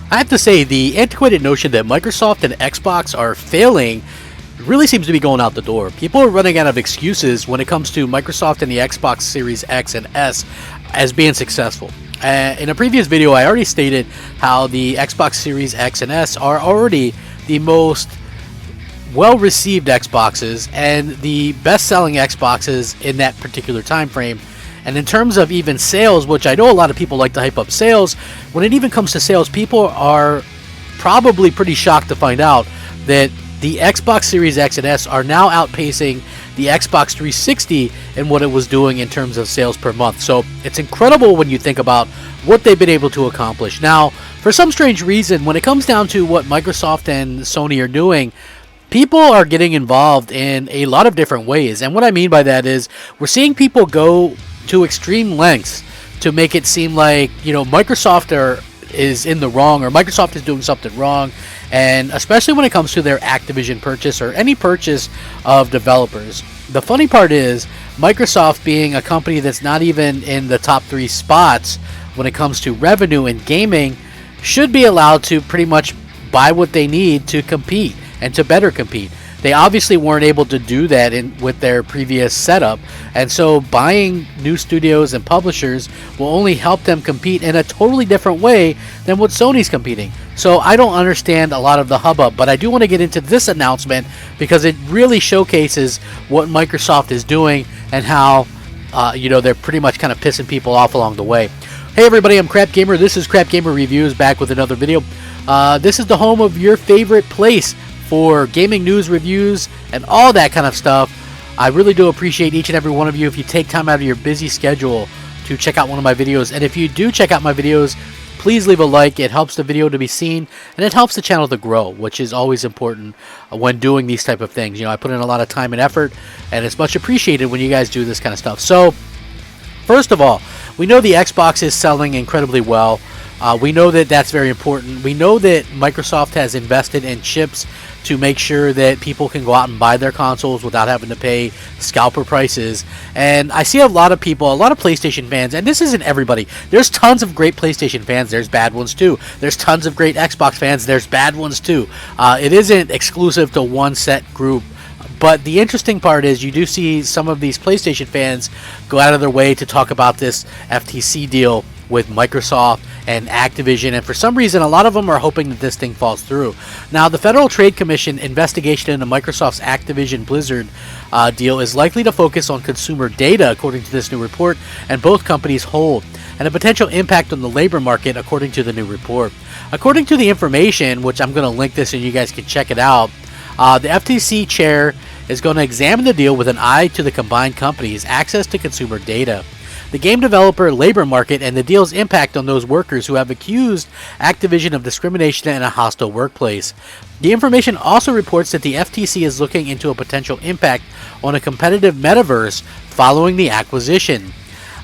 I have to say, the antiquated notion that Microsoft and Xbox are failing really seems to be going out the door. People are running out of excuses when it comes to Microsoft and the Xbox Series X and S as being successful. In a previous video, I already stated how the Xbox Series X and S are already the most well-received Xboxes and the best-selling Xboxes in that particular time frame. And in terms of even sales, which I know a lot of people like to hype up sales, when it even comes to sales, people are probably pretty shocked to find out that the Xbox Series X and S are now outpacing the Xbox 360 in what it was doing in terms of sales per month. So it's incredible when you think about what they've been able to accomplish. Now, for some strange reason, when it comes down to what Microsoft and Sony are doing, people are getting involved in a lot of different ways. And what I mean by that is we're seeing people go to extreme lengths to make it seem like, Microsoft is in the wrong, or Microsoft is doing something wrong, and especially when it comes to their Activision purchase or any purchase of developers. The funny part is Microsoft, being a company that's not even in the top 3 spots when it comes to revenue in gaming, should be allowed to pretty much buy what they need to compete and to better compete. They obviously weren't able to do that with their previous setup, and so buying new studios and publishers will only help them compete in a totally different way than what Sony's competing. So I don't understand a lot of the hubbub, but I do want to get into this announcement because it really showcases what Microsoft is doing and how they're pretty much kind of pissing people off along the way. Hey everybody, I'm Crap Gamer. This is Crap Gamer Reviews, back with another video. This is the home of your favorite place for gaming news, reviews, and all that kind of stuff. I really do appreciate each and every one of you if you take time out of your busy schedule to check out one of my videos. And if you do check out my videos, please leave a like. It helps the video to be seen, and it helps the channel to grow, which is always important when doing these type of things. I put in a lot of time and effort, and it's much appreciated when you guys do this kind of stuff. So, first of all, we know the Xbox is selling incredibly well. We know that that's very important. We know that Microsoft has invested in chips to make sure that people can go out and buy their consoles without having to pay scalper prices. And I see a lot of people, a lot of PlayStation fans, and this isn't everybody. There's tons of great PlayStation fans. There's bad ones too. There's tons of great Xbox fans. There's bad ones too. It isn't exclusive to one set group. But the interesting part is you do see some of these PlayStation fans go out of their way to talk about this FTC deal with Microsoft and Activision, and for some reason a lot of them are hoping that this thing falls through. Now, the Federal Trade Commission investigation into Microsoft's Activision Blizzard deal is likely to focus on consumer data, according to this new report, and both companies hold, and a potential impact on the labor market, according to the new report. According to the information, which I'm going to link this and you guys can check it out, the FTC chair is going to examine the deal with an eye to the combined companies' access to consumer data, the game developer labor market, and the deal's impact on those workers who have accused Activision of discrimination in a hostile workplace. The information also reports that the FTC is looking into a potential impact on a competitive metaverse following the acquisition.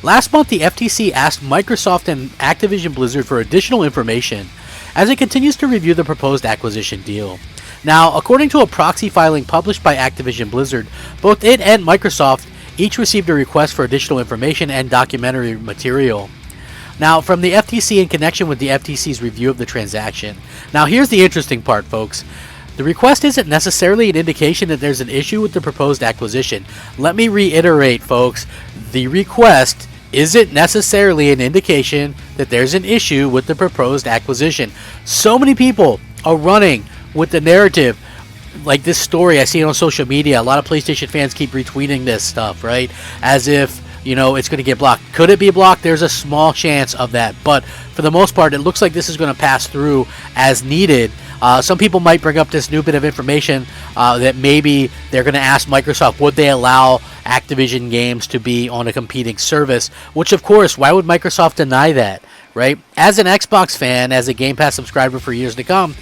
Last month, the FTC asked Microsoft and Activision Blizzard for additional information as it continues to review the proposed acquisition deal. Now, according to a proxy filing published by Activision Blizzard, both it and Microsoft each received a request for additional information and documentary material. Now, from the FTC in connection with the FTC's review of the transaction. Now, here's the interesting part, folks. The request isn't necessarily an indication that there's an issue with the proposed acquisition. Let me reiterate, folks. The request isn't necessarily an indication that there's an issue with the proposed acquisition. So many people are running with the narrative, like this story I see it on social media. A lot of PlayStation fans keep retweeting this stuff, right? As if, it's going to get blocked. Could it be blocked? There's a small chance of that. But for the most part, it looks like this is going to pass through as needed. Some people might bring up this new bit of information that maybe they're going to ask Microsoft, would they allow Activision games to be on a competing service? Which, of course, why would Microsoft deny that, right? As an Xbox fan, as a Game Pass subscriber for years to come,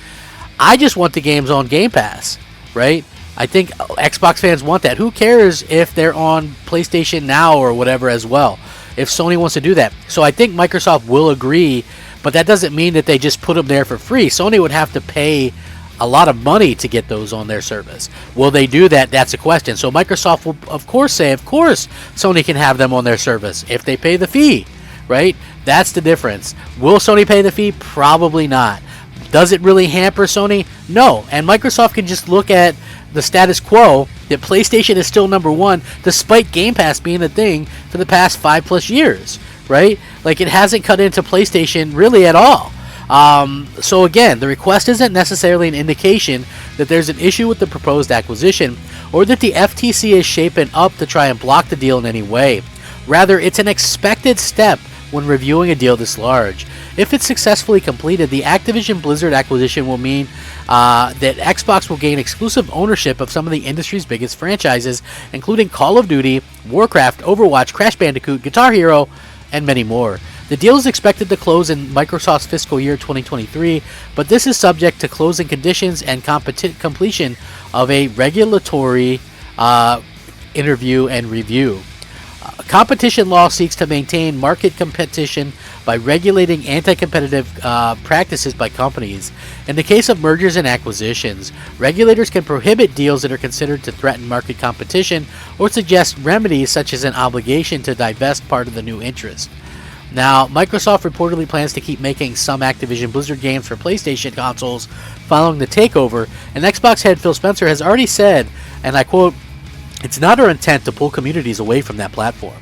I just want the games on Game Pass, right? I think Xbox fans want that. Who cares if they're on PlayStation Now or whatever as well, if Sony wants to do that? So I think Microsoft will agree, but that doesn't mean that they just put them there for free. Sony would have to pay a lot of money to get those on their service. Will they do that? That's a question. So Microsoft will, of course, say, of course, Sony can have them on their service if they pay the fee, right? That's the difference. Will Sony pay the fee? Probably not. Does it really hamper Sony? No. And Microsoft can just look at the status quo that PlayStation is still number one despite Game Pass being a thing for the past 5+ years, right? Like, it hasn't cut into PlayStation really at all. So again, the request isn't necessarily an indication that there's an issue with the proposed acquisition or that the FTC is shaping up to try and block the deal in any way. Rather, it's an expected step when reviewing a deal this large. If it's successfully completed, the Activision Blizzard acquisition will mean that Xbox will gain exclusive ownership of some of the industry's biggest franchises, including Call of Duty, Warcraft, Overwatch, Crash Bandicoot, Guitar Hero, and many more. The deal is expected to close in Microsoft's fiscal year 2023, but this is subject to closing conditions and completion of a regulatory interview and review. Competition law seeks to maintain market competition by regulating anti-competitive practices by companies. In the case of mergers and acquisitions, regulators can prohibit deals that are considered to threaten market competition or suggest remedies such as an obligation to divest part of the new interest. Now, Microsoft reportedly plans to keep making some Activision Blizzard games for PlayStation consoles following the takeover, and Xbox head Phil Spencer has already said, and I quote, "It's not our intent to pull communities away from that platform."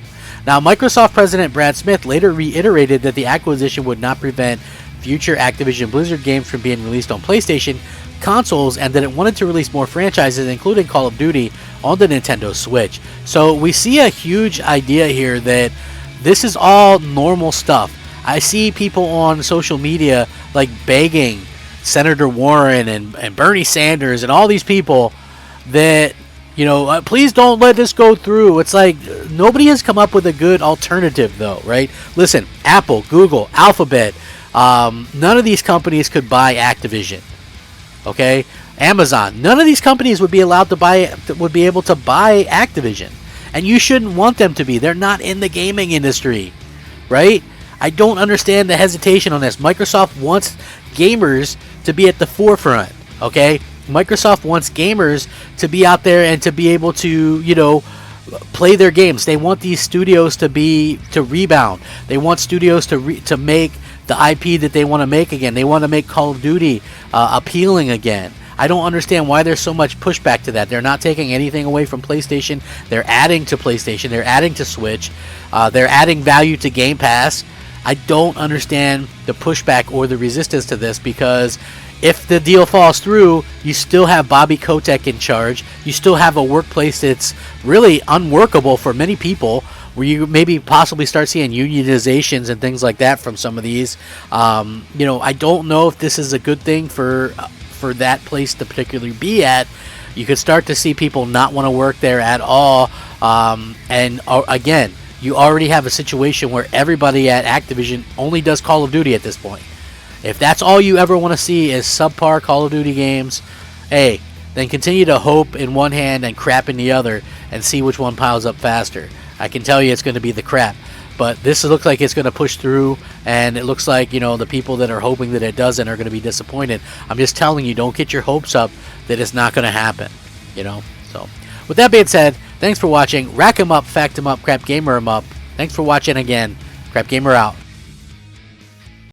Now, Microsoft President Brad Smith later reiterated that the acquisition would not prevent future Activision Blizzard games from being released on PlayStation consoles, and that it wanted to release more franchises, including Call of Duty, on the Nintendo Switch. So we see a huge idea here that this is all normal stuff. I see people on social media like begging Senator Warren and Bernie Sanders and all these people that, you know, please don't let this go through. It's like nobody has come up with a good alternative, though, right? Listen, Apple, Google, Alphabet, none of these companies could buy Activision. Okay, Amazon, none of these companies would be allowed to buy, would be able to buy Activision, and you shouldn't want them to be. They're not in the gaming industry, right? I don't understand the hesitation on this. Microsoft wants gamers to be at the forefront. Okay. Microsoft wants gamers to be out there and to be able to, you know, play their games. They want these studios to rebound. They want studios to make the IP that they want to make again. They want to make Call of Duty appealing again. I don't understand why there's so much pushback to that. They're not taking anything away from PlayStation. They're adding to PlayStation. They're adding to Switch. They're adding value to Game Pass. I don't understand the pushback or the resistance to this, because if the deal falls through, you still have Bobby Kotick in charge. You still have a workplace that's really unworkable for many people, where you maybe possibly start seeing unionizations and things like that from some of these. You know, I don't know if this is a good thing for that place to particularly be at. You could start to see people not want to work there at all. And again, you already have a situation where everybody at Activision only does Call of Duty at this point. If that's all you ever want to see is subpar Call of Duty games, hey, then continue to hope in one hand and crap in the other and see which one piles up faster. I can tell you it's going to be the crap. But this looks like it's going to push through, and it looks like, you know, the people that are hoping that it doesn't are going to be disappointed. I'm just telling you, don't get your hopes up that it's not going to happen, you know. So, with that being said, thanks for watching. Rack 'em up, fact 'em up, crap gamer 'em up. Thanks for watching again. Crap gamer out.